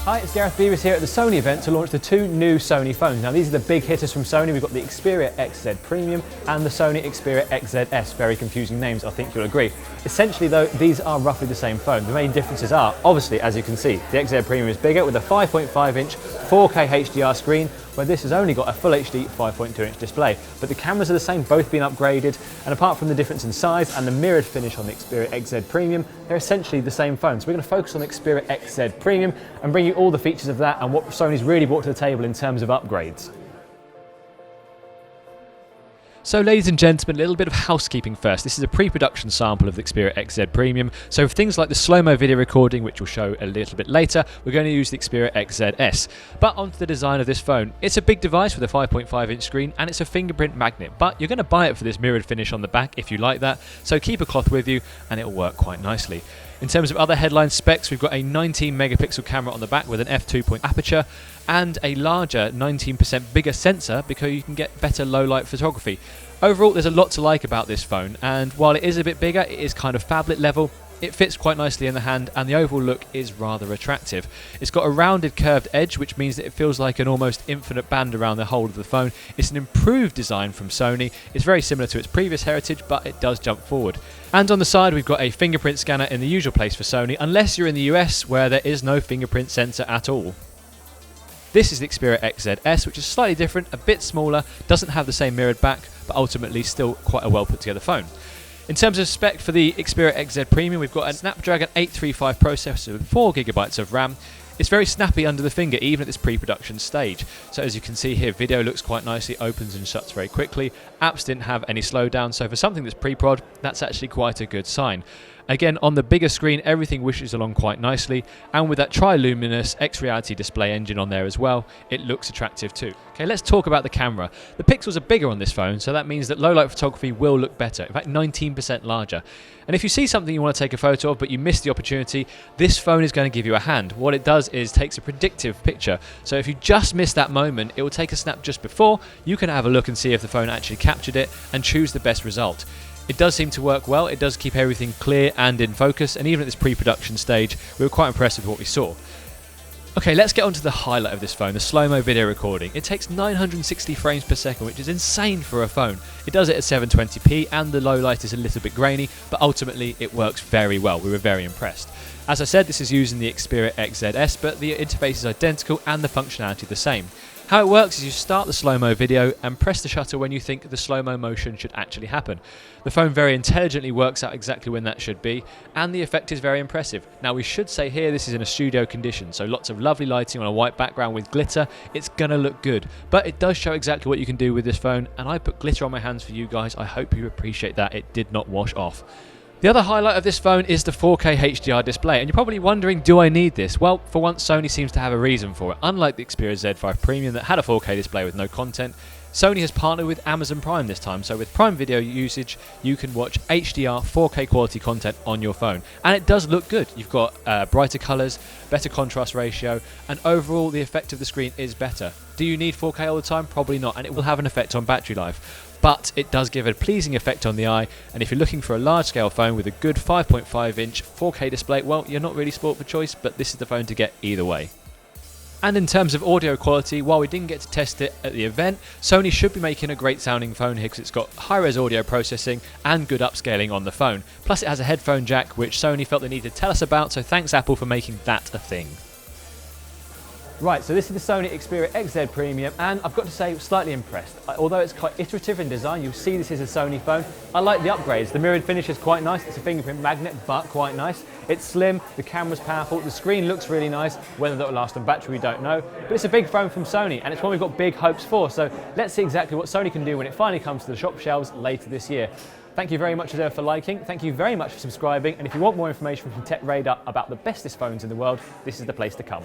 Hi, it's Gareth Beavis here at the Sony event to launch the two new Sony phones. Now these are the big hitters from Sony. We've got the Xperia XZ Premium and the Sony Xperia XZS. Very confusing names, I think you'll agree. Essentially though, these are roughly the same phone. The main differences are, obviously, as you can see, the XZ Premium is bigger with a 5.5-inch 4K HDR screen, where this has only got a full HD 5.2-inch display. But the cameras are the same, both been upgraded, and apart from the difference in size and the mirrored finish on the Xperia XZ Premium, they're essentially the same phone. So we're going to focus on the Xperia XZ Premium and bring you all the features of that and what Sony's really brought to the table in terms of upgrades. So ladies and gentlemen, a little bit of housekeeping first. This is a pre-production sample of the Xperia XZ Premium. So for things like the Slo-Mo video recording, which we'll show a little bit later, we're going to use the Xperia XZS. But onto the design of this phone. It's a big device with a 5.5-inch screen and it's a fingerprint magnet, but you're going to buy it for this mirrored finish on the back if you like that. So keep a cloth with you and it'll work quite nicely. In terms of other headline specs, we've got a 19 megapixel camera on the back with an f2.0 aperture and a larger 19% bigger sensor because you can get better low light photography. Overall, there's a lot to like about this phone, and while it is a bit bigger, it is kind of phablet level. It fits quite nicely in the hand and the overall look is rather attractive. It's got a rounded curved edge, which means that it feels like an almost infinite band around the whole of the phone. It's an improved design from Sony. It's very similar to its previous heritage, but it does jump forward. And on the side we've got a fingerprint scanner in the usual place for Sony, unless you're in the US where there is no fingerprint sensor at all. This is the Xperia XZS, which is slightly different, a bit smaller, doesn't have the same mirrored back, but ultimately still quite a well put together phone. In terms of spec for the Xperia XZ Premium, we've got a Snapdragon 835 processor with 4GB of RAM. It's very snappy under the finger, even at this pre-production stage. So as you can see here, video looks quite nicely, opens and shuts very quickly. Apps didn't have any slowdown, so for something that's pre-prod, that's actually quite a good sign. Again, on the bigger screen, everything wishes along quite nicely, and with that tri-luminous X-Reality display engine on there as well, it looks attractive too. Okay, let's talk about the camera. The pixels are bigger on this phone, so that means that low-light photography will look better, in fact 19% larger. And if you see something you want to take a photo of but you miss the opportunity, this phone is going to give you a hand. What it does is takes a predictive picture, so if you just miss that moment, it will take a snap just before. You can have a look and see if the phone actually captured it and choose the best result. It does seem to work well, it does keep everything clear and in focus, and even at this pre-production stage, we were quite impressed with what we saw. Okay, let's get on to the highlight of this phone, the Slo-Mo video recording. It takes 960 frames per second, which is insane for a phone. It does it at 720p, and the low light is a little bit grainy, but ultimately it works very well. We were very impressed. As I said, this is using the Xperia XZS, but the interface is identical and the functionality the same. How it works is you start the Slo-Mo video and press the shutter when you think the slow-mo motion should actually happen. The phone very intelligently works out exactly when that should be, and the effect is very impressive. Now we should say here this is in a studio condition, so lots of lovely lighting on a white background with glitter. It's gonna look good, but it does show exactly what you can do with this phone, and I put glitter on my hands for you guys. I hope you appreciate that. It did not wash off. The other highlight of this phone is the 4K HDR display, and you're probably wondering, do I need this? Well, for once, Sony seems to have a reason for it. Unlike the Xperia Z5 Premium that had a 4K display with no content, Sony has partnered with Amazon Prime this time, so with Prime Video usage, you can watch HDR 4K quality content on your phone. And it does look good. You've got brighter colours, better contrast ratio, and overall the effect of the screen is better. Do you need 4K all the time? Probably not, and it will have an effect on battery life. But it does give a pleasing effect on the eye, and if you're looking for a large-scale phone with a good 5.5-inch 4K display, well, you're not really sport for choice, but this is the phone to get either way. And in terms of audio quality, while we didn't get to test it at the event, Sony should be making a great sounding phone here because it's got high-res audio processing and good upscaling on the phone. Plus it has a headphone jack, which Sony felt they needed to tell us about, so thanks Apple for making that a thing. Right, so this is the Sony Xperia XZ Premium, and I've got to say, slightly impressed. Although it's quite iterative in design, you'll see this is a Sony phone. I like the upgrades. The mirrored finish is quite nice. It's a fingerprint magnet, but quite nice. It's slim, the camera's powerful, the screen looks really nice. Whether that will last on battery, we don't know. But it's a big phone from Sony, and it's one we've got big hopes for. So let's see exactly what Sony can do when it finally comes to the shop shelves later this year. Thank you very much as ever for liking, thank you very much for subscribing, and if you want more information from Tech Radar about the bestest phones in the world, this is the place to come.